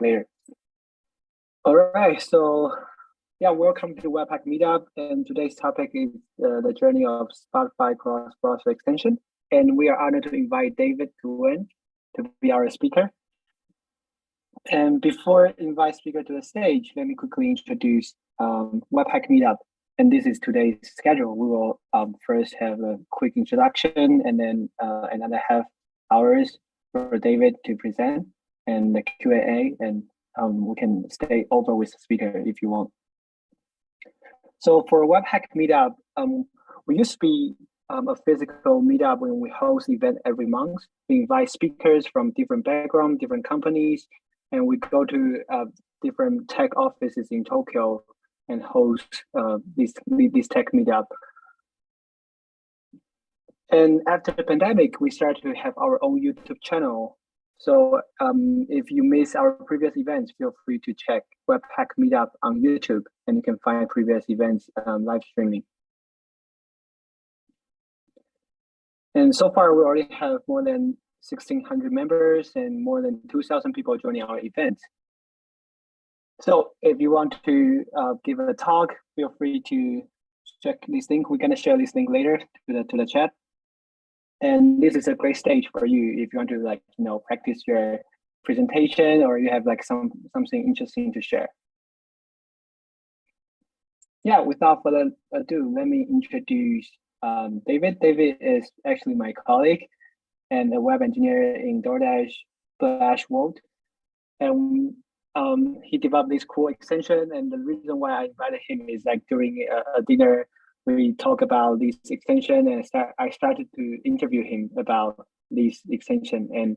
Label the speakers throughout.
Speaker 1: later. All right, so yeah, welcome to WebHack Meetup, and today's topic is the journey of Spotify cross-browser extension. And we are honored to invite David Nguyen to be our speaker. And before I invite speaker to the stage, let me quickly introduce WebHack Meetup. And this is today's schedule. We will first have a quick introduction, and then another half hours for David to present, and the Q&A, and we can stay over with the speaker if you want. So for WebHack Meetup, we used to be a physical meetup when we host event every month. We invite speakers from different backgrounds, different companies, and we go to different tech offices in Tokyo and host this tech meetup. And after the pandemic, we started to have our own YouTube channel. So if you miss our previous events, feel free to check WebHack Meetup on YouTube, and you can find previous events live streaming. And so far, we already have more than 1,600 members and more than 2,000 people joining our events. So if you want to give a talk, feel free to check this link. We're gonna share this link later to the chat. And this is a great stage for you if you want to practice your presentation, or you have something interesting to share. Yeah, without further ado, let me introduce David. David is actually my colleague and a web engineer in DoorDash / Wolt. And he developed this cool extension. And the reason why I invited him is during a dinner, we talk about this extension, and I started to interview him about this extension. And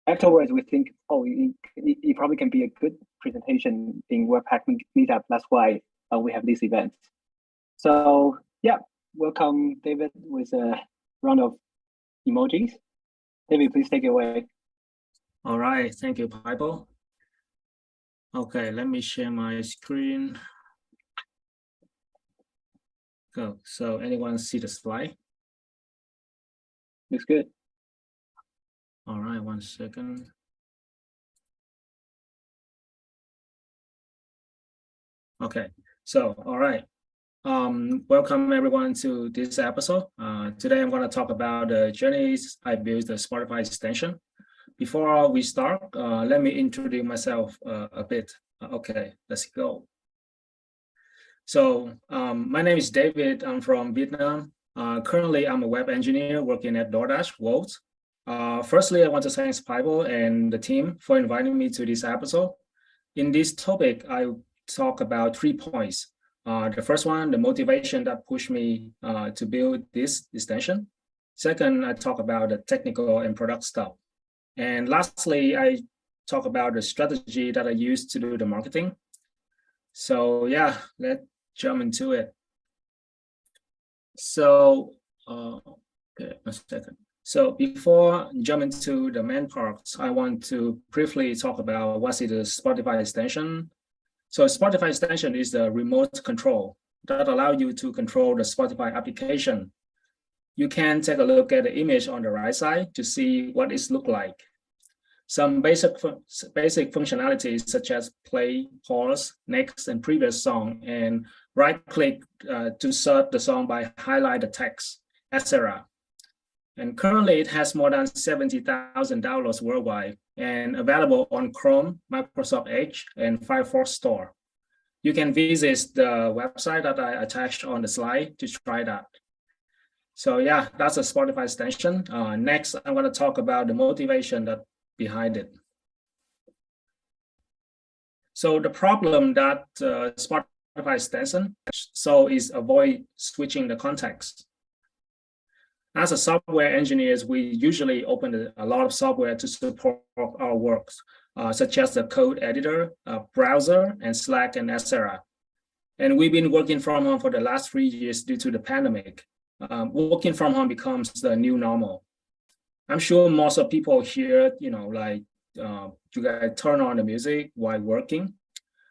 Speaker 1: afterwards, we think, oh, it probably can be a good presentation in WebHack Meetup. That's why we have this event. So yeah, welcome, David, with a round of emojis. David, please take it away.
Speaker 2: All right, thank you, Paipo. Okay, let me share my screen. Go. So anyone see the slide?
Speaker 1: Looks good.
Speaker 2: All right, 1 second. Okay, so all right. Welcome everyone to this episode. Today I'm going to talk about the journeys I built the Spotify extension. Before we start, let me introduce myself a bit. Okay, let's go. So my name is David. I'm from Vietnam. Currently, I'm a web engineer working at DoorDash, Wolt. Firstly, I want to thank Paipo and the team for inviting me to this episode. In this topic, I talk about 3 points. The first one, the motivation that pushed me to build this extension. Second, I talk about the technical and product stuff. And lastly, I talk about the strategy that I used to do the marketing. So yeah, let's jump into it. So, okay, 1 second. So before jumping to the main parts, I want to briefly talk about what is the Spotify extension. So Spotify extension is the remote control that allows you to control the Spotify application. You can take a look at the image on the right side to see what it looks like. Some basic functionalities such as play, pause, next, and previous song, and right-click to search the song by highlight the text, etc. And currently, it has more than 70,000 downloads worldwide and available on Chrome, Microsoft Edge, and Firefox store. You can visit the website that I attached on the slide to try that. So yeah, that's a Spotify extension. Next, I'm going to talk about the motivation that behind it. So the problem that Spotify extension is avoid switching the context. As a software engineers, we usually open a lot of software to support our works, such as the code editor, browser, and Slack, and etc. And we've been working from home for the last 3 years due to the pandemic. Working from home becomes the new normal. I'm sure most of people here, you guys turn on the music while working.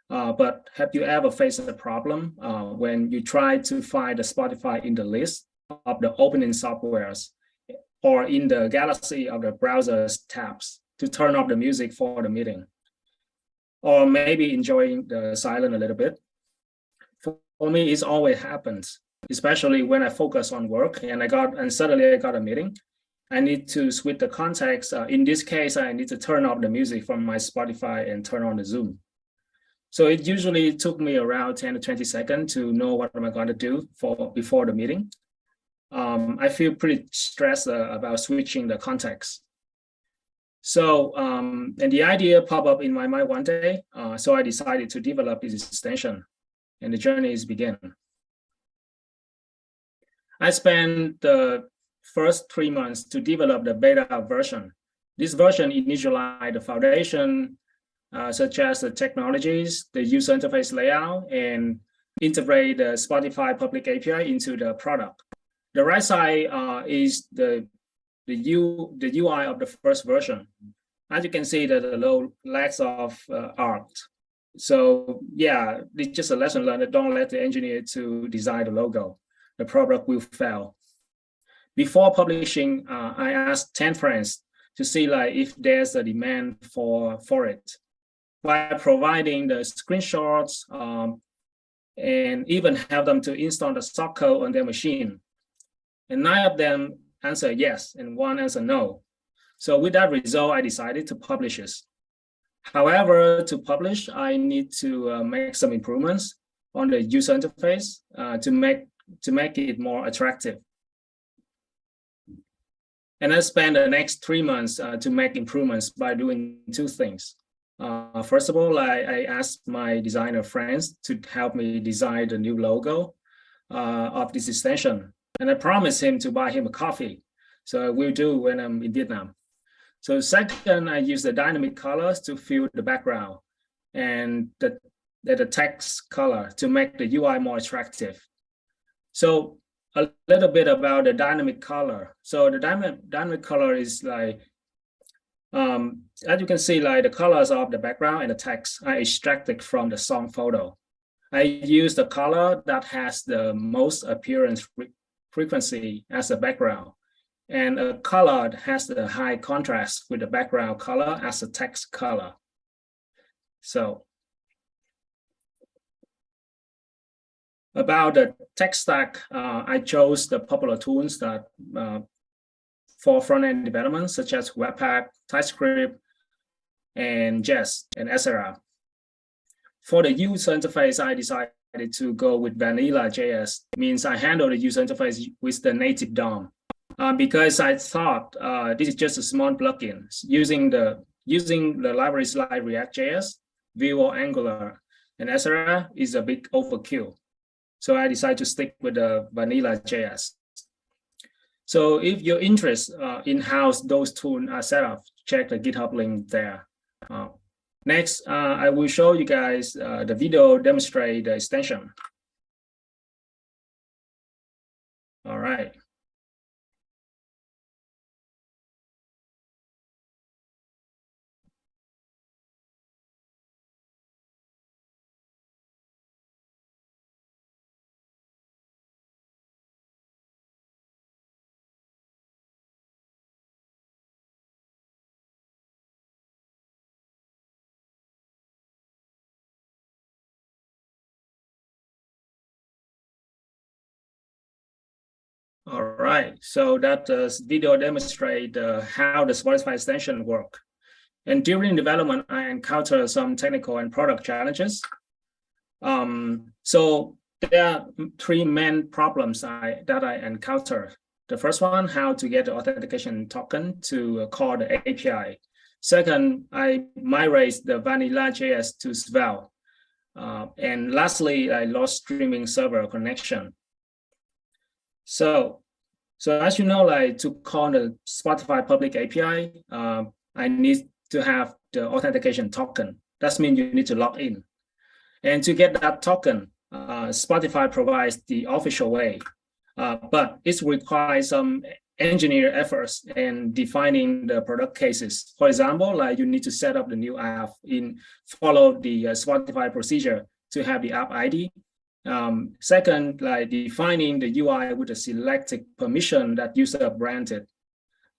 Speaker 2: But have you ever faced a problem when you try to find the Spotify in the list of the opening softwares or in the galaxy of the browser's tabs to turn off the music for the meeting? or maybe enjoying the silence a little bit. For me, it always happens, especially when I focus on work and suddenly I got a meeting. I need to switch the context. In this case, I need to turn off the music from my Spotify and turn on the Zoom. So it usually took me around 10 to 20 seconds to know what am I going to do before the meeting. I feel pretty stressed about switching the context. So, and the idea popped up in my mind one day. So I decided to develop this extension, and the journey is begun. I spent the first 3 months to develop the beta version. This version initialized the foundation, such as the technologies, the user interface layout, and integrate the Spotify public API into the product. The right side is the UI of the first version. As you can see, that the low lacks of art. So yeah, it's just a lesson learned. Don't let the engineer to design the logo. The product will fail. Before publishing, I asked 10 friends to see like if there's a demand for it, by providing the screenshots and even help them to install the source code on their machine. And 9 of them answered yes, and 1 answered no. So with that result, I decided to publish this. However, to publish, I need to make some improvements on the user interface to make it more attractive. And I spent the next 3 months to make improvements by doing 2 things. First of all, I asked my designer friends to help me design the new logo of this extension. And I promised him to buy him a coffee. So I will do when I'm in Vietnam. So second, I use the dynamic colors to fill the background and the text color to make the UI more attractive. So a little bit about the dynamic color. So the dynamic color is like, as you can see, like the colors of the background and the text are extracted from the song photo. I use the color that has the most appearance frequency as a background, and a color that has the high contrast with the background color as a text color. So about the tech stack, I chose the popular tools that for front-end development, such as WebHack, TypeScript, and Jest, and etc. For the user interface, I decided to go with vanilla JS. Means I handle the user interface with the native DOM. Because I thought this is just a small plugin. Using the libraries like React.js, Vue or Angular, and etc. is a big overkill. So I decided to stick with the vanilla JS. So if you're interested in how those tools are set up, check the GitHub link there. Next, I will show you guys the video demonstrate the extension. All right. All right, so that video demonstrate how the Spotify extension work. And during development, I encountered some technical and product challenges. So there are 3 main problems that I encountered. The first one, how to get the authentication token to call the API. Second, I migrate the vanilla JS to Svelte. And lastly, I lost streaming server connection. So as you know, like to call the Spotify public API, I need to have the authentication token. That means you need to log in. And to get that token, Spotify provides the official way, but it requires some engineer efforts in defining the product cases. For example, like you need to set up the new app follow the Spotify procedure to have the app ID. Second, like defining the UI with a selected permission that user granted.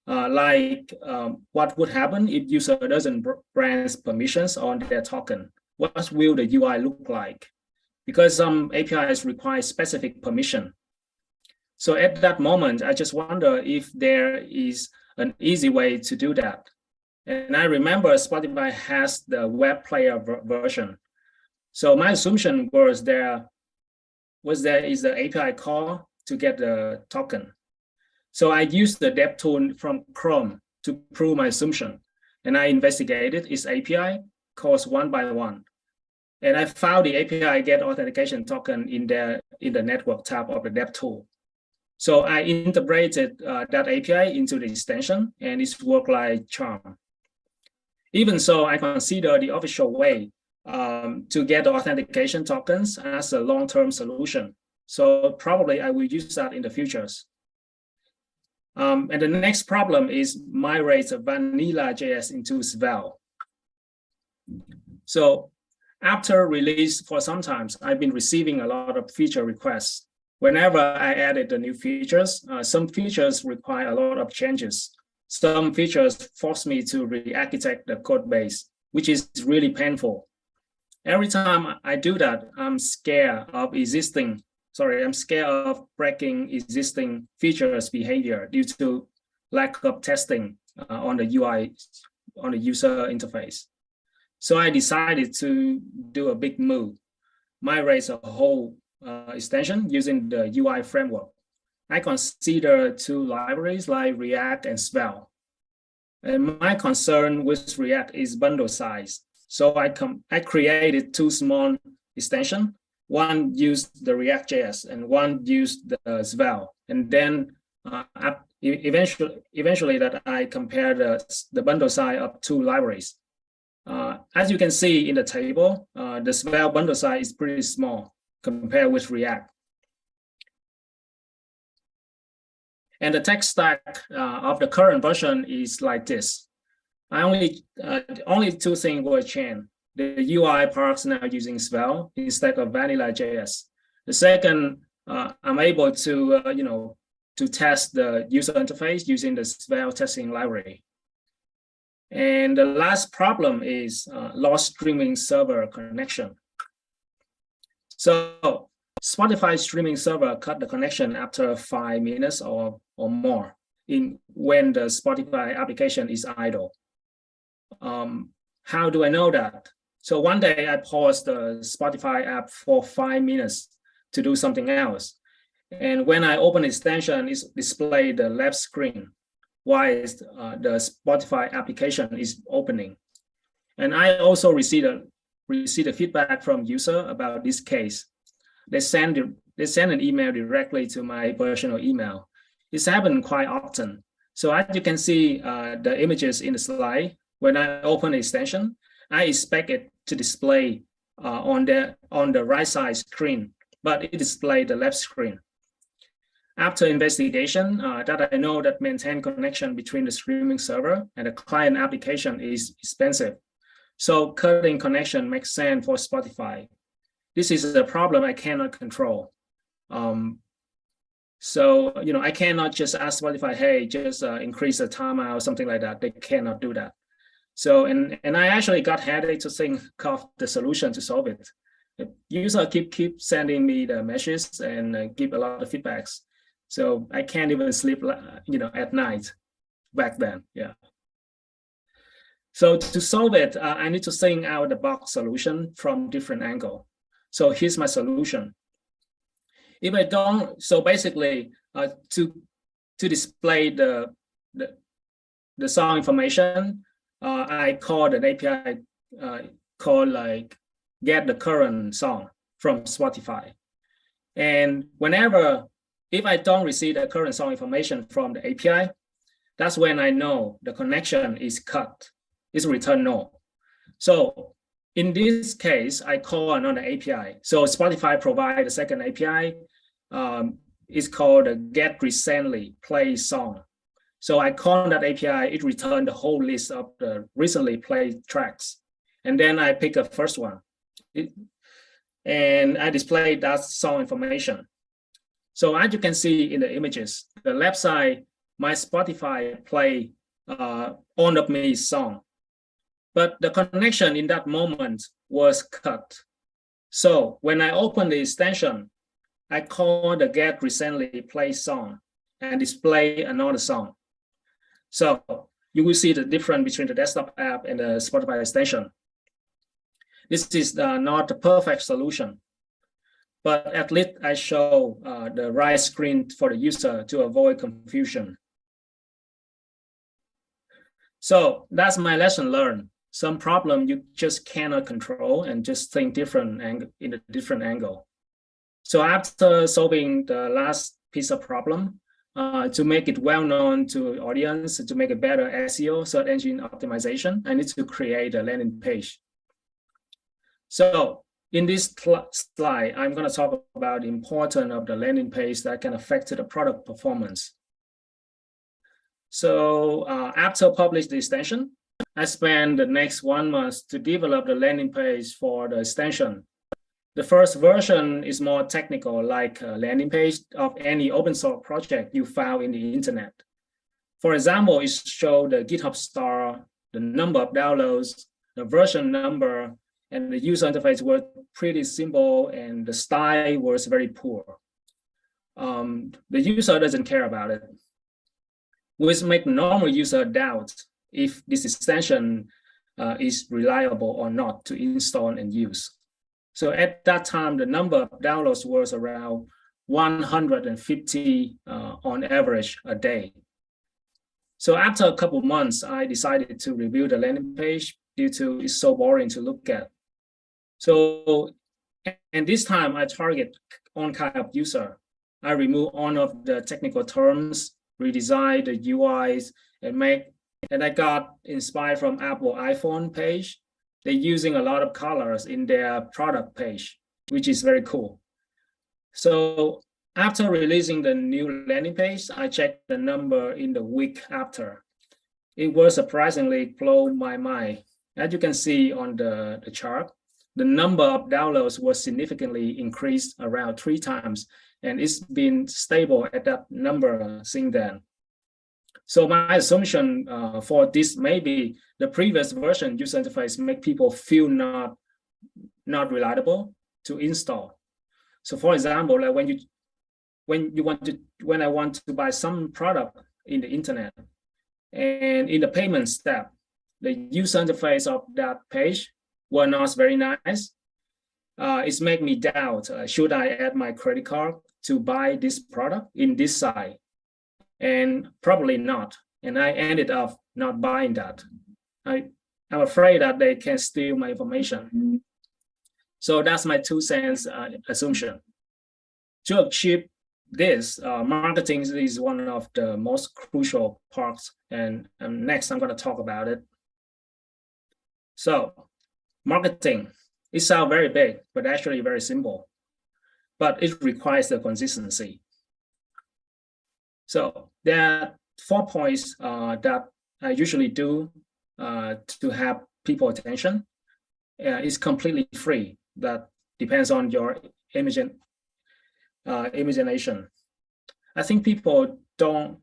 Speaker 2: what would happen if user doesn't grant permissions on their token? What will the UI look like? Because some APIs require specific permission. So at that moment, I just wonder if there is an easy way to do that. And I remember Spotify has the web player version. So my assumption was there is the API call to get the token. So I used the dev tool from Chrome to prove my assumption. And I investigated its API calls one by one. And I found the API get authentication token in the network tab of the dev tool. So I integrated that API into the extension, and it's worked like charm. Even so, I consider the official way to get the authentication tokens as a long-term solution. So probably I will use that in the futures. And the next problem is migrate vanilla JS into Svelte. So after release for some time, I've been receiving a lot of feature requests. Whenever I added the new features, some features require a lot of changes. Some features force me to re-architect the code base, which is really painful. Every time I do that, I'm scared of breaking existing features behavior due to lack of testing on the UI, on the user interface. So I decided to do a big move, migrate a whole extension using the UI framework. I consider two libraries like React and Svelte. And my concern with React is bundle size. So I created two small extensions. One used the React.js and one used the Svelte. And then eventually that I compared the bundle size of two libraries. As you can see in the table, the Svelte bundle size is pretty small compared with React. And the tech stack of the current version is like this. Only two things will change. The UI parts now using Svelte instead of vanilla JS. The second, I'm able to to test the user interface using the Svelte testing library. And the last problem is lost streaming server connection. So Spotify streaming server cut the connection after 5 minutes or more when the Spotify application is idle. How do I know that? So one day I paused the Spotify app for 5 minutes to do something else. And when I open the extension, it's displayed the left screen while the Spotify application is opening. And I also received a feedback from user about this case. They send an email directly to my personal email. It's happened quite often. So as you can see the images in the slide, when I open the extension, I expect it to display on the right side screen, but it displayed the left screen. After investigation, that I know that maintain connection between the streaming server and the client application is expensive. So cutting connection makes sense for Spotify. This is a problem I cannot control. So I cannot just ask Spotify, hey, just increase the timeout or something like that. They cannot do that. So and I actually got headache to think of the solution to solve it. The user keep sending me the messages and give a lot of feedbacks. So I can't even sleep, at night back then. Yeah. So to solve it, I need to think out the box solution from different angle. So here's my solution. If I don't, so basically to display the song information, I called an API called like get the current song from Spotify. And if I don't receive the current song information from the API, that's when I know the connection is cut. It's return no. So in this case, I call another API. So Spotify provides a second API. It's called a get recently played song. So I call that API, it returned the whole list of the recently played tracks. And then I pick a first one. And I display that song information. So as you can see in the images, the left side, my Spotify play On of Me song. But the connection in that moment was cut. So when I opened the extension, I call the get recently played song and display another song. So you will see the difference between the desktop app and the Spotify extension. This is not the perfect solution, but at least I show the right screen for the user to avoid confusion. So that's my lesson learned. Some problem you just cannot control and just think different in a different angle. So after solving the last piece of problem, to make it well known to audience, to make it better SEO, search engine optimization, I need to create a landing page. So in this slide, I'm going to talk about the importance of the landing page that can affect the product performance. So after publish the extension, I spent the next 1 month to develop the landing page for the extension. The first version is more technical, like a landing page of any open source project you found in the internet. For example, it shows the GitHub star, the number of downloads, the version number, and the user interface was pretty simple and the style was very poor. The user doesn't care about it, which make normal user doubt if this extension is reliable or not to install and use. So at that time, the number of downloads was around 150 on average a day. So after a couple of months, I decided to review the landing page due to it's so boring to look at. So, and this time I target on kind of user. I remove all of the technical terms, redesign the UIs, and I got inspired from Apple iPhone page. They're using a lot of colors in their product page, which is very cool. So after releasing the new landing page, I checked the number in the week after. It was surprisingly blown my mind. As you can see on the chart, the number of downloads was significantly increased around 3 times, and it's been stable at that number since then. So my assumption for this may be the previous version user interface make people feel not reliable to install. So for example, like when I want to buy some product in the internet, and in the payment step, the user interface of that page was not very nice. It's made me doubt, should I add my credit card to buy this product in this site? And probably not. And I ended up not buying that. I'm afraid that they can steal my information. So that's my 2 cents assumption. To achieve this, marketing is one of the most crucial parts. And next, I'm going to talk about it. So marketing, it sounds very big, but actually very simple. But it requires the consistency. So there are 4 points that I usually do to have people attention. It's completely free. That depends on your imagination. I think people don't,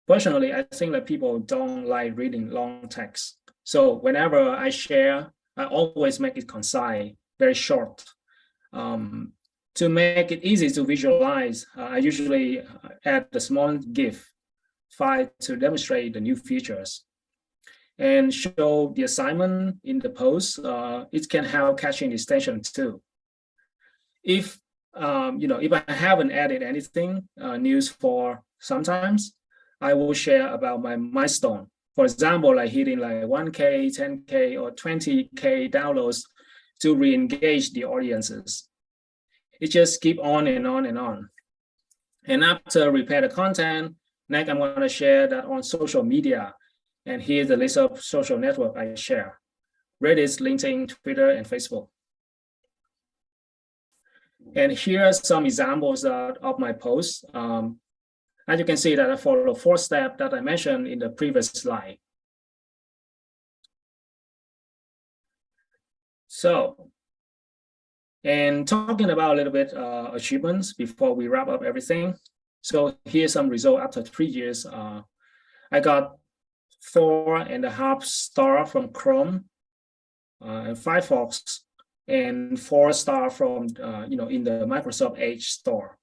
Speaker 2: personally, I think that people don't like reading long text. So whenever I share, I always make it concise, very short. To make it easy to visualize, I usually add a small GIF file to demonstrate the new features and show the assignment in the post. It can help catching the extension too. If if I haven't added anything news for sometimes, I will share about my milestone. For example, like hitting like 1K, 10K, or 20K downloads to re-engage the audiences. It just keep on and on and on. And after repair the content, next I'm going to share that on social media. And here's the list of social network I share: Reddit, LinkedIn, Twitter, and Facebook. And here are some examples of my posts. As you can see that I follow 4 steps that I mentioned in the previous slide. So, and talking about a little bit achievements before we wrap up everything. So here's some result after 3 years I got 4.5 star from Chrome and Firefox, and 4 star from in the Microsoft Edge store.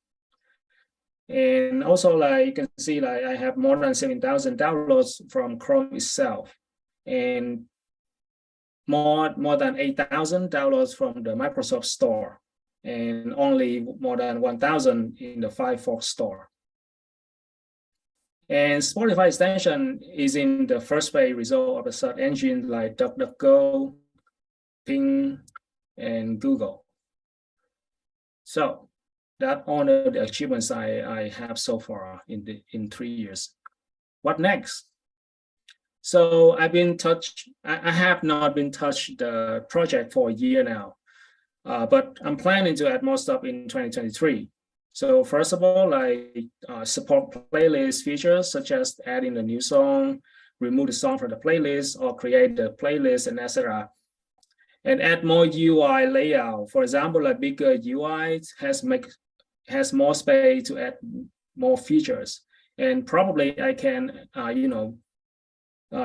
Speaker 2: And also, like you can see, like I have more than 7,000 downloads from Chrome itself, and more than 8,000 downloads from the Microsoft store, and only more than 1,000 in the Firefox store. And Spotify extension is in the first page result of the search engine like DuckDuckGo, Bing, and Google. So that all the achievements I have so far in 3 years. What next? So I have not been touched the project for a year now, but I'm planning to add more stuff in 2023. So first of all, I support playlist features such as adding a new song, remove the song from the playlist, or create the playlist, and etc. And add more UI layout. For example, a bigger UI has more space to add more features. And probably I can,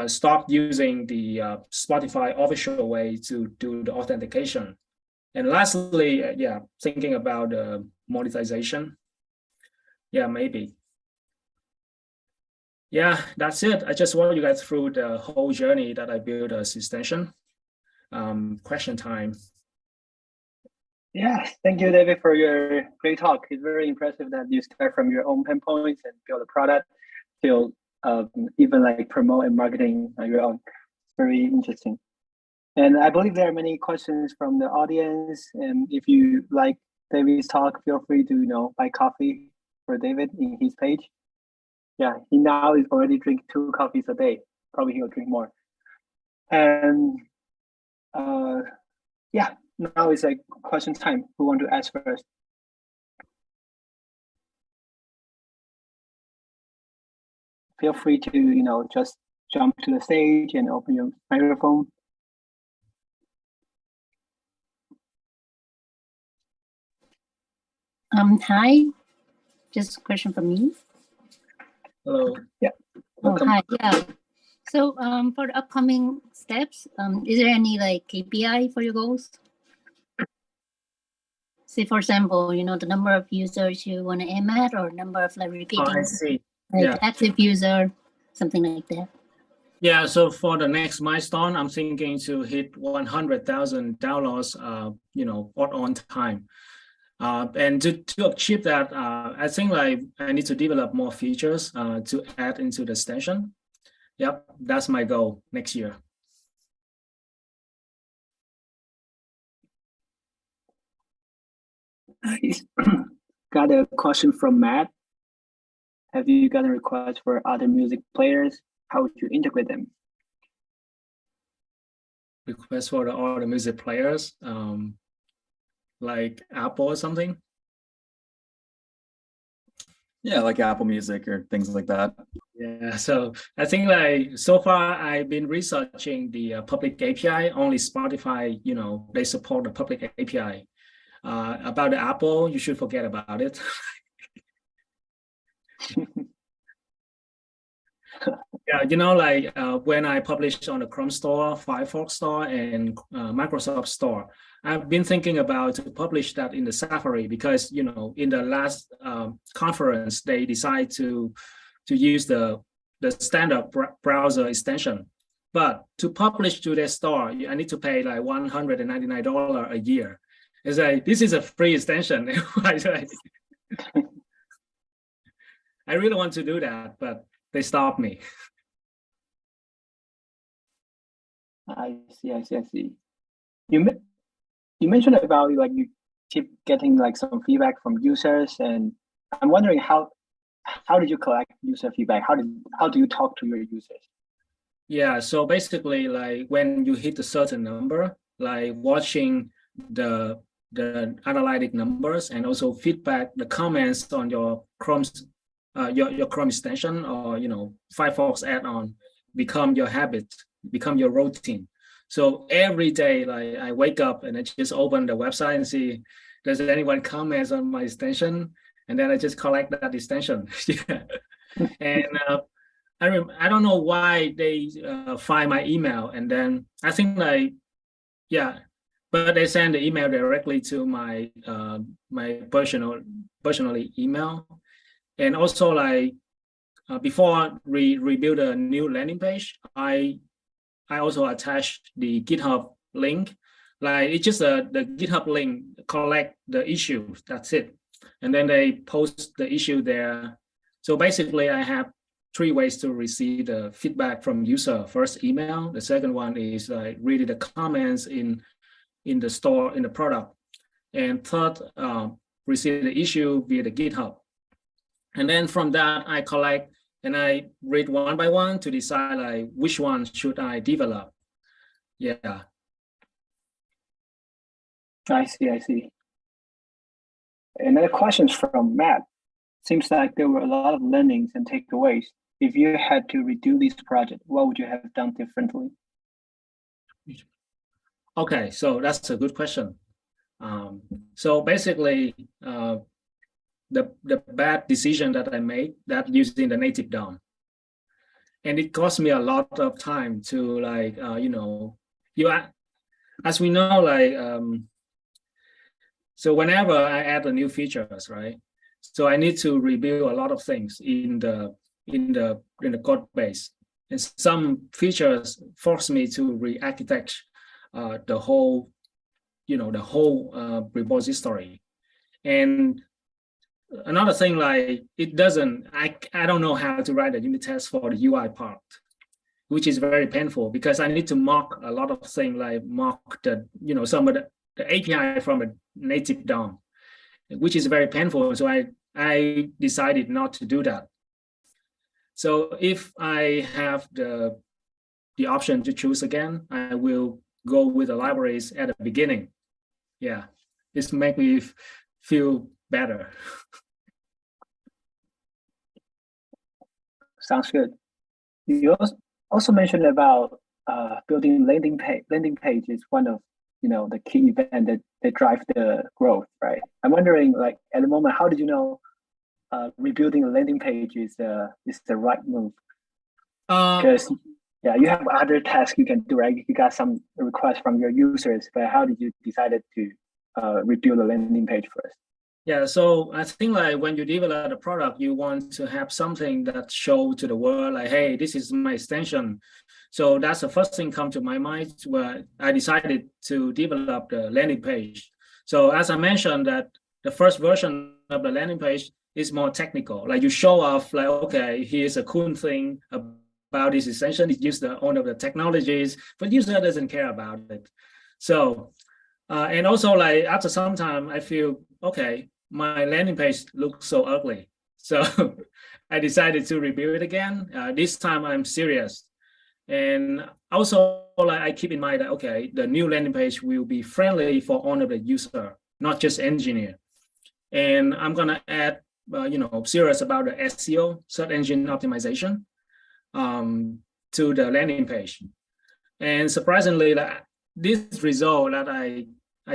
Speaker 2: start using the Spotify official way to do the authentication. And lastly, thinking about monetization. Yeah, maybe. Yeah, that's it. I just want you guys through the whole journey that I built as extension. Question time.
Speaker 1: Yeah, thank you, David, for your great talk. It's very impressive that you start from your own pain points and build a product till even like promote and marketing on your own. It's very interesting. And I believe there are many questions from the audience. And if you like David's talk, feel free to buy coffee for David in his page. Yeah, he now is already drink 2 coffees a day. Probably he'll drink more. And yeah, now it's like question time. Who want to ask first? Feel free to just jump to the stage and open your microphone.
Speaker 3: Hi, just a question for me.
Speaker 2: Hello.
Speaker 1: Yeah.
Speaker 3: Welcome. Oh, hi. Yeah. So for the upcoming steps, is there any like KPI for your goals? Say, for example, the number of users you want to aim at, or number of like repeating,
Speaker 2: I see.
Speaker 3: Like active user, something like that.
Speaker 2: Yeah, so for the next milestone, I'm thinking to hit 100,000 downloads, on time. And to achieve that, I think like I need to develop more features to add into the extension. Yep, that's my goal next year.
Speaker 1: Nice. Got a question from Matt. Have you gotten requests for other music players? How would you integrate them?
Speaker 2: Requests for all the music players, like Apple or something?
Speaker 4: Yeah, like Apple Music or things like that.
Speaker 2: Yeah, so I think like so far I've been researching the public API. Only Spotify, they support the public API. About the Apple, you should forget about it. Yeah, when I published on the Chrome store, Firefox store, and Microsoft store, I've been thinking about to publish that in the Safari because in the last conference they decide to use the standard browser extension, but to publish to their store, I need to pay like $199 a year. It's like this is a free extension. I really want to do that, but they stopped me.
Speaker 1: I see. You mentioned about like you keep getting like some feedback from users, and I'm wondering how did you collect user feedback? How do you talk to your users?
Speaker 2: Yeah, so basically, like when you hit a certain number, like watching the analytic numbers and also feedback, the comments on your Chrome's your Chrome extension or Firefox add-on become your habit, become your routine. So every day, like I wake up and I just open the website and see does anyone comments on my extension, and then I just collect that extension. Yeah. And I don't know why they find my email, and then I think like, yeah, but they send the email directly to my my personally email, and also like before we rebuild a new landing page, I also attached the GitHub link. Like it's just the GitHub link collect the issues. That's it, and then they post the issue there. So basically, I have 3 ways to receive the feedback from user. First, email. The second one is like reading the comments in the store, in the product. And third, receive the issue via the GitHub. And then from that, I collect and I read one by one to decide like which one should I develop. Yeah.
Speaker 1: I see. Another question from Matt. Seems like there were a lot of learnings and takeaways. If you had to redo this project, what would you have done differently?
Speaker 2: Okay, so that's a good question. So basically, the bad decision that I made, that using the native DOM, and it cost me a lot of time to like, as we know, like, so whenever I add the new features, right? So I need to rebuild a lot of things in the code base, and some features force me to re-architect the whole repository. And another thing, like I don't know how to write a unit test for the UI part, which is very painful because I need to mock a lot of things, like mock the some of the API from a native DOM, which is very painful. So I decided not to do that. So if I have the option to choose again, I will go with the libraries at the beginning. Yeah, this makes me feel better.
Speaker 1: Sounds good. You also mentioned about building landing page is one of the key event that drive the growth, right? I'm wondering, like at the moment, how did you know rebuilding a landing page is the right move? Because you have other tasks you can do, right? You got some requests from your users, but how did you decide to rebuild the landing page first?
Speaker 2: Yeah, so I think like when you develop a product, you want to have something that show to the world like, hey, this is my extension. So that's the first thing come to my mind where I decided to develop the landing page. So as I mentioned, that the first version of the landing page is more technical. Like you show off like, okay, here's a cool thing about this extension. It uses one of the technologies, but user doesn't care about it. So, and also like after some time, I feel, okay, my landing page looks so ugly. So I decided to rebuild it again. This time I'm serious. And also like I keep in mind that, okay, the new landing page will be friendly for all of the user, not just engineer. And I'm gonna add, serious about the SEO, search engine optimization, to the landing page. And surprisingly, like, this result that I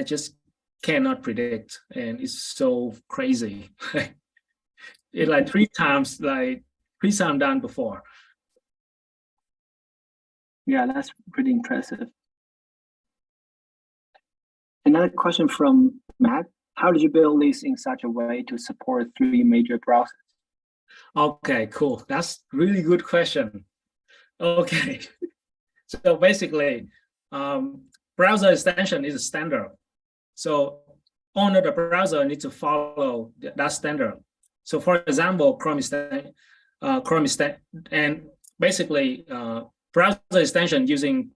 Speaker 2: just cannot predict, and it's so crazy. It's like three times done before.
Speaker 1: Yeah, that's pretty impressive. Another question from Matt: how did you build this in such a way to support 3 major browsers?
Speaker 2: Okay, cool. That's really good question. Okay, so basically, browser extension is a standard. So owner of the browser need to follow that standard. So for example, Chrome extension, and basically browser extension using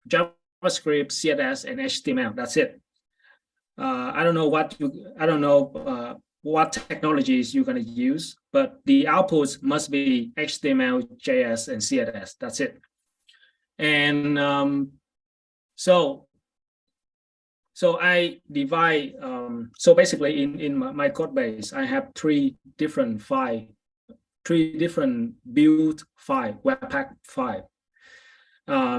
Speaker 2: JavaScript, CSS, and HTML. That's it. I don't know what technologies you're going to use, but the outputs must be HTML, JS, and CSS. That's it. And so I divide. So basically, in my code base, I have 3 different build file, Webpack file.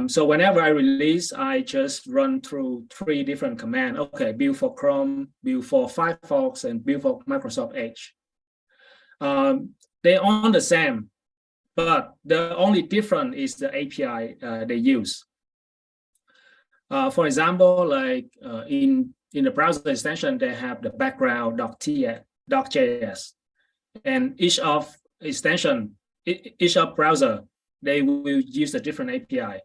Speaker 2: So whenever I release, I just run through 3 different commands. Okay, build for Chrome, build for Firefox, and build for Microsoft Edge. They're all the same, but the only difference is the API they use. For example, like in the browser extension, they have the background.js, and each of browser, they will use a different API.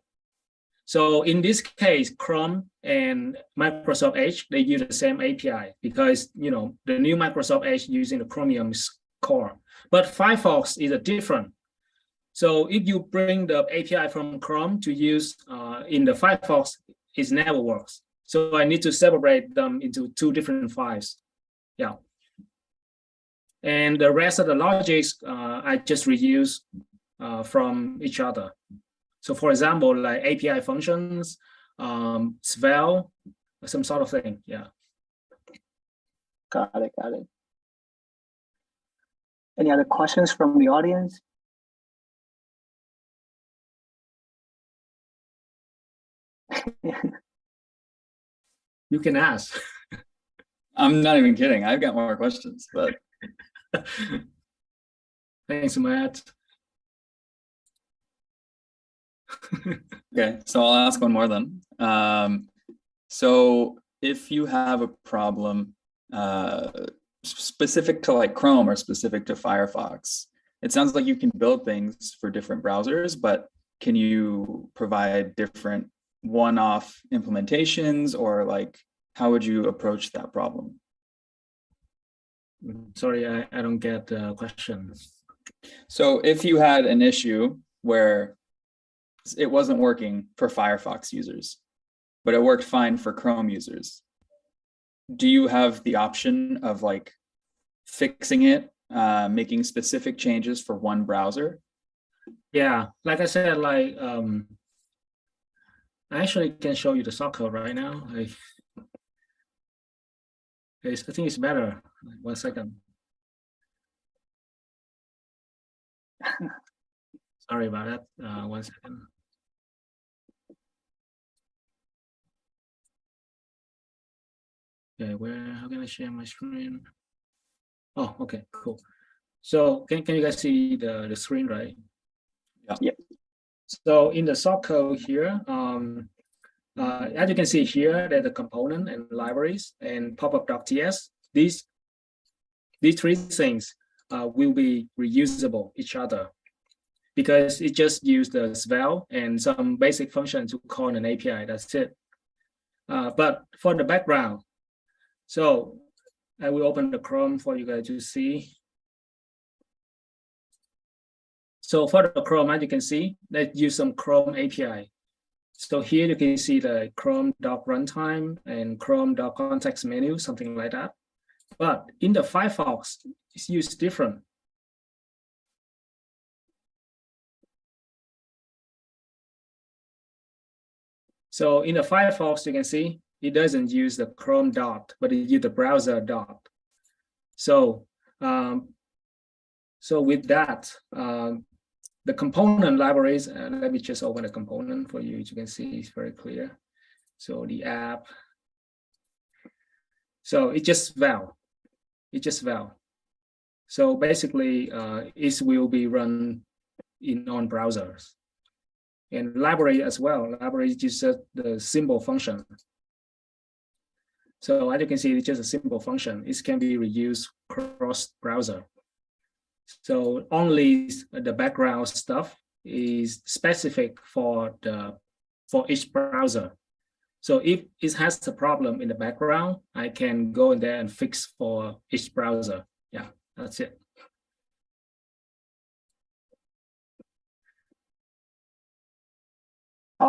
Speaker 2: So in this case, Chrome and Microsoft Edge, they use the same API because, you know, the new Microsoft Edge using the Chromium's core. But Firefox is a different. So if you bring the API from Chrome to use in the Firefox, it never works. So I need to separate them into two different files. Yeah. And the rest of the logics, I just reuse from each other. So for example, like API functions, Svelte, some sort of thing, yeah.
Speaker 1: Got it. Any other questions from the audience?
Speaker 2: You can ask.
Speaker 4: I'm not even kidding. I've got more questions, but.
Speaker 2: Thanks, Matt.
Speaker 4: Okay, so I'll ask one more then. So if you have a problem specific to like Chrome or specific to Firefox, it sounds like you can build things for different browsers, but can you provide different one-off implementations, or like how would you approach that problem?
Speaker 2: Sorry, I don't get the question.
Speaker 4: So if you had an issue where it wasn't working for Firefox users, but it worked fine for Chrome users, do you have the option of like fixing it, making specific changes for one browser?
Speaker 2: Yeah, like I said, like I actually can show you the source code right now. I think it's better. 1 second. Sorry about that. 1 second. Okay, how can I share my screen? Oh, okay, cool. So can you guys see the screen, right?
Speaker 4: Yeah.
Speaker 1: Yep.
Speaker 2: So in the source code here, as you can see here, there's the component and libraries and popup.ts. These three things will be reusable each other because it just uses the Svelte and some basic function to call an API. That's it. But for the background, so I will open the Chrome for you guys to see. So for the Chrome, as you can see, let's use some Chrome API. So here you can see the Chrome doc runtime and Chrome doc context menu, something like that. But in the Firefox, it's used different. So in the Firefox, you can see it doesn't use the Chrome dot, but it uses the browser dot. So, so with that, the component libraries, let me just open a component for you. You can see it's very clear. So the app. So it's just Val. It's just Val. So basically, it will be run on browsers. And library as well. Library is just the symbol function. So as you can see, it's just a simple function. It can be reused cross browser. So only the background stuff is specific for each browser. So if it has a problem in the background, I can go in there and fix for each browser. Yeah, that's it.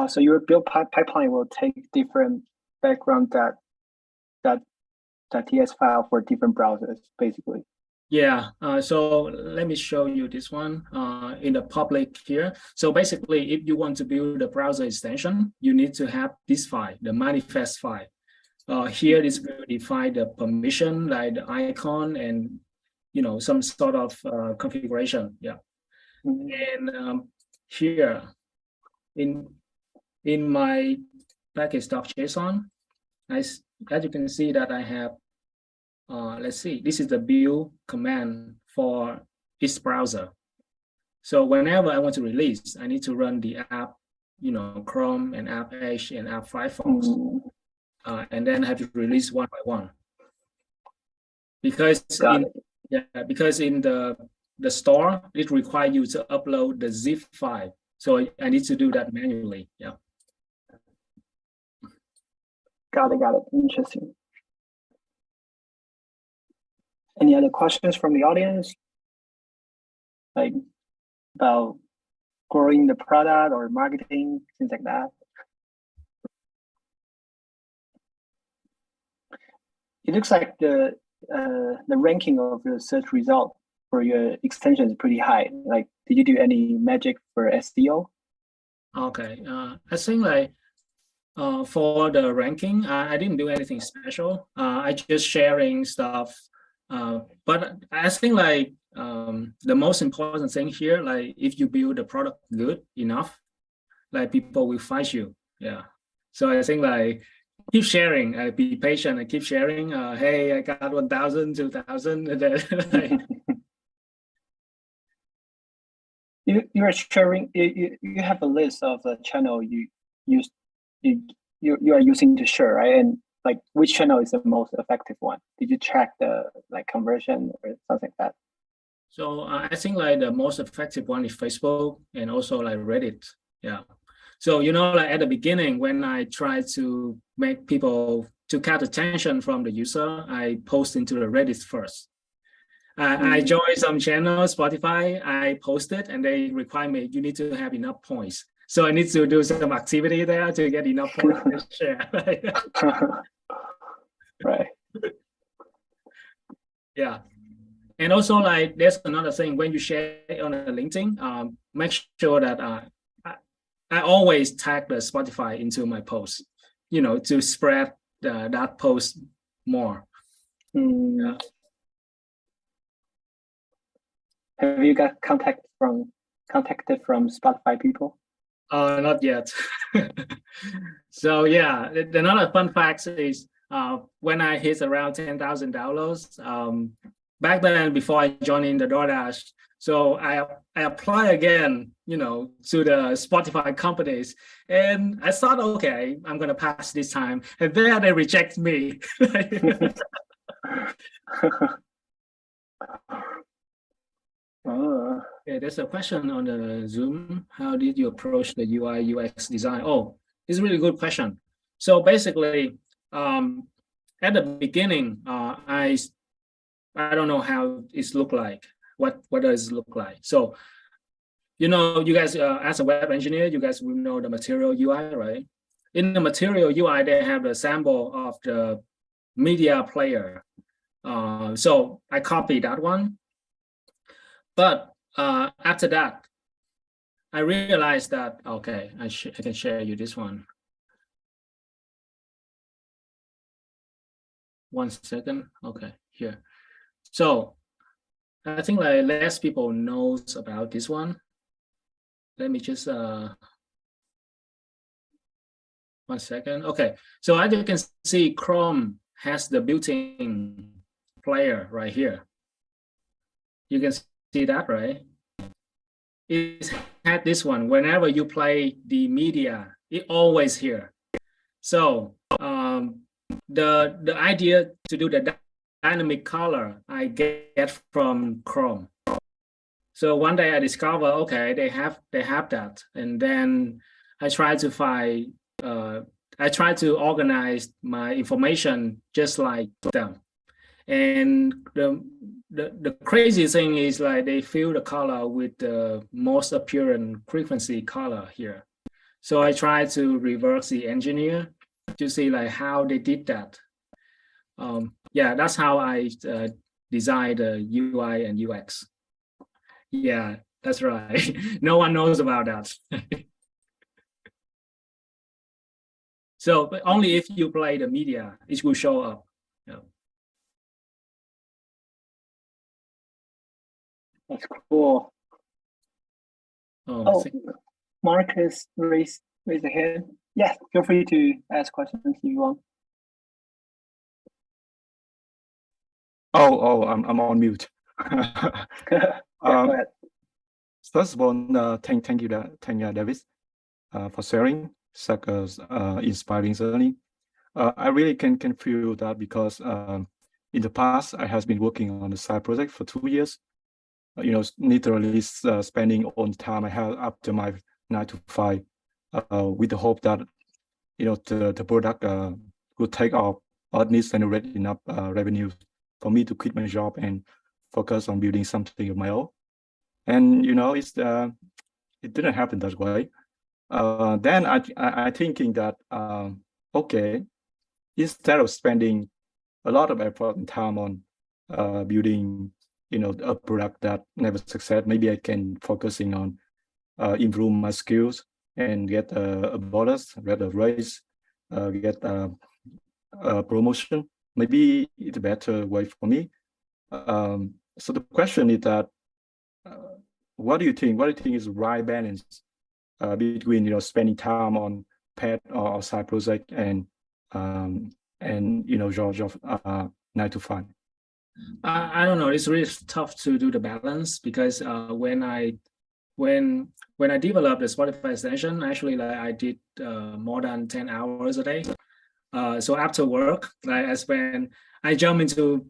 Speaker 1: So your build pipeline will take different background .ts file for different browsers, basically.
Speaker 2: Yeah, so let me show you this one in the public here. So basically, if you want to build a browser extension, you need to have this file, the manifest file. Here is will define the permission, like the icon and some sort of configuration. Yeah, and here in my package.json, as you can see that I have. Let's see, this is the build command for each browser. So whenever I want to release, I need to run the app, Chrome and app Edge and app Firefox, and then I have to release one by one. Because because in the store, it requires you to upload the zip file. So I need to do that manually. Yeah.
Speaker 1: Got it. Interesting. Any other questions from the audience? Like about growing the product or marketing, things like that? It looks like the ranking of the search result for your extension is pretty high. Like, did you do any magic for SEO?
Speaker 2: Okay, I think like for the ranking, I didn't do anything special. I just sharing stuff. But I think like the most important thing here, like if you build the product good enough, like people will find you. Yeah. So I think like keep sharing, be patient and keep sharing. Hey, I got 1,000, 2,000, and then like,
Speaker 1: you are sharing. You have a list of the channel you are using to share, right? And like which channel is the most effective one? Did you track the like conversion or something like that?
Speaker 2: So I think like the most effective one is Facebook and also like Reddit. Yeah. So like at the beginning when I try to make people to catch attention from the user, I post into the Reddit first. I joined some channels, Spotify, I posted and they require me, you need to have enough points. So I need to do some activity there to get enough points to share.
Speaker 1: Right.
Speaker 2: Yeah. And also like there's another thing when you share on a LinkedIn, make sure that I always tag the Spotify into my post, to spread that post more. Yeah.
Speaker 1: Have you got contacted from Spotify people?
Speaker 2: Not yet. So yeah, another fun fact is when I hit around 10,000 downloads, back then before I joined in the DoorDash, so I apply again, to the Spotify companies, and I thought, okay, I'm gonna pass this time, and then they reject me. Okay, there's a question on the Zoom. How did you approach the UI UX design? Oh, it's a really good question. So basically, at the beginning, I don't know how it look like. What does it look like? So, you guys as a web engineer, you guys will know the material UI, right? In the material UI, they have the sample of the media player. So I copied that one. But after that, I realized that, okay, I can share you this one. 1 second. Okay, here. So I think like less people knows about this one. Let me just 1 second. Okay, so as you can see, Chrome has the built-in player right here. You can see that, right? It had this one. Whenever you play the media, it always here. So the idea to do the dynamic color I get from Chrome. So one day I discover, okay, they have that, and then I try to find, I try to organize my information just like them. And the crazy thing is like they fill the color with the most apparent frequency color here. So I try to reverse the engineer to see like how they did that. Yeah, that's how I design the UI and UX. Yeah, that's right. No one knows about that. So but only if you play the media, it will show up. Yeah.
Speaker 1: That's cool.
Speaker 2: Oh,
Speaker 1: Marcus raised a hand. Yes, feel free to ask questions if you want.
Speaker 5: I'm on mute.
Speaker 1: Yeah, go ahead.
Speaker 5: first of all, thank you, David, for sharing such inspiring journey. I really can feel that because in the past I has been working on a side project for 2 years. Literally spending all the time I have after my 9 to 5, with the hope that the product would take off or at least generate enough revenue for me to quit my job and focus on building something of my own. And it didn't happen that way. Then I thinking that okay, instead of spending a lot of effort and time on building a product that never succeed, maybe I can focusing on improve my skills and get a bonus, get a raise, get a promotion. Maybe it's a better way for me. So the question is that what do you think is the right balance between spending time on pet or side project and job 9 to 5?
Speaker 2: I don't know. It's really tough to do the balance because when I developed the Spotify extension, actually, I did more than 10 hours a day. So after work, I jump into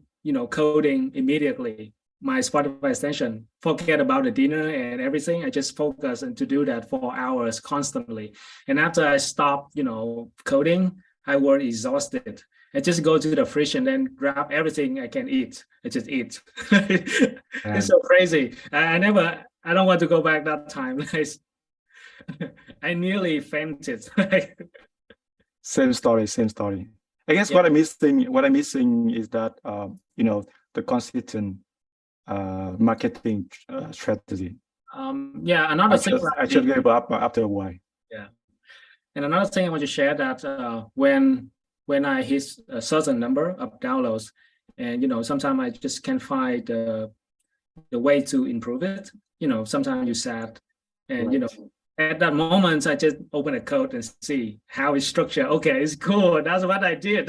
Speaker 2: coding immediately. My Spotify extension, forget about the dinner and everything. I just focus and to do that for hours constantly. And after I stop, coding, I was exhausted. I just go to the fridge and then grab everything I can eat. I just eat. It's so crazy. I don't want to go back that time. I nearly fainted.
Speaker 5: Same story. I guess what I'm missing is that the consistent marketing strategy.
Speaker 2: Another thing
Speaker 5: I should give up after a while.
Speaker 2: Yeah, and another thing I want to share that when I hit a certain number of downloads, and sometimes I just can't find the way to improve it. Sometimes you sad, and
Speaker 5: right.
Speaker 2: At that moment, I just open a code and see how it's structured. Okay, it's cool. That's what I did.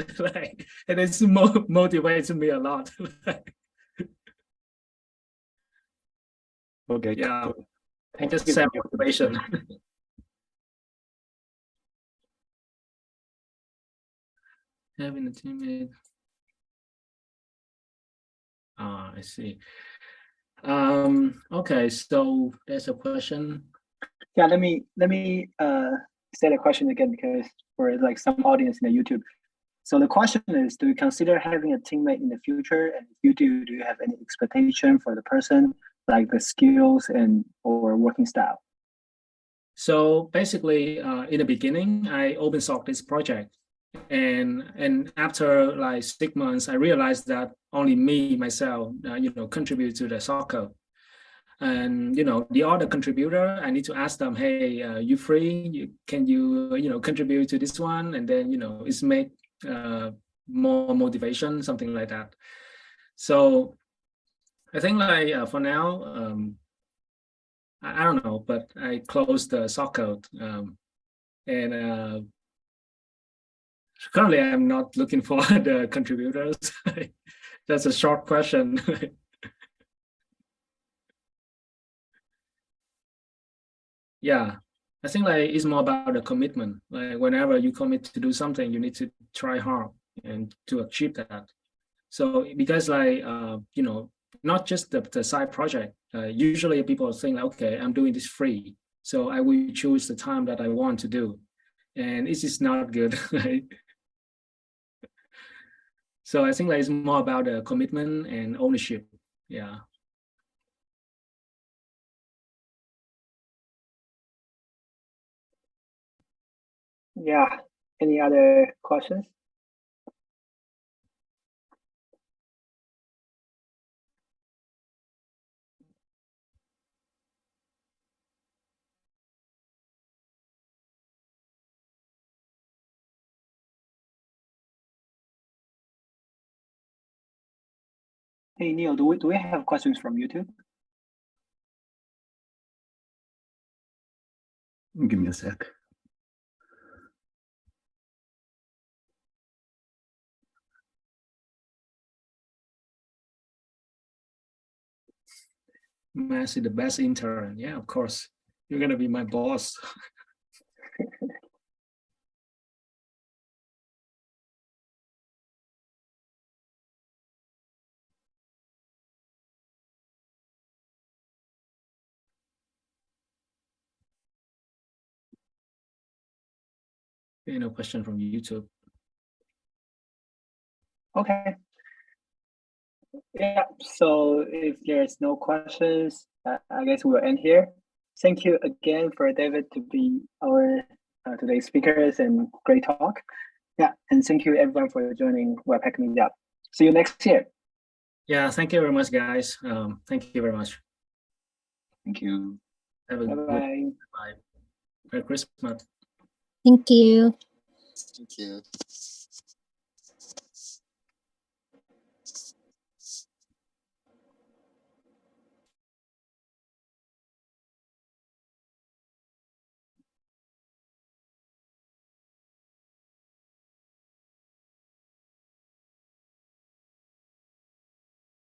Speaker 2: And it's motivates me a lot.
Speaker 5: Okay.
Speaker 2: Yeah.
Speaker 5: Cool.
Speaker 2: Thank you. Self motivation. Having a teammate. I see. Okay, so there's a question.
Speaker 1: Yeah, let me say the question again because for some audience in the YouTube. So the question is, do you consider having a teammate in the future? And if you do you have any expectation for the person, like the skills or working style?
Speaker 2: So basically, in the beginning, I open sourced this project, and after 6 months, I realized that only myself, contribute to the source code. And the other contributor, I need to ask them, hey, you free? Can you contribute to this one? And then it's make more motivation, something like that. So I think for now, I don't know, but I closed the source code, and currently I'm not looking for the contributors. That's a short question. Yeah, I think it's more about the commitment. Whenever you commit to do something, you need to try hard and to achieve that. So because not just the side project. Usually people think okay, I'm doing this free, so I will choose the time that I want to do, and this is not good. Right? So I think it's more about the commitment and ownership. Yeah.
Speaker 1: Yeah. Any other questions? Hey Neil, do we have questions from YouTube?
Speaker 5: Give me a sec.
Speaker 2: Messi, the best intern. Yeah, of course. You're gonna be my boss. Question from YouTube.
Speaker 1: Okay. Yeah, so if there's no questions, I guess we'll end here. Thank you again for David to be our today's speakers and great talk. Yeah, and thank you everyone for joining WebHack Meetup. See you next year.
Speaker 2: Yeah, thank you very much, guys. Thank you very much.
Speaker 4: Thank you.
Speaker 2: Have a
Speaker 1: Bye
Speaker 2: good
Speaker 1: bye.
Speaker 2: bye. Merry Christmas.
Speaker 3: Thank you.
Speaker 6: Thank you.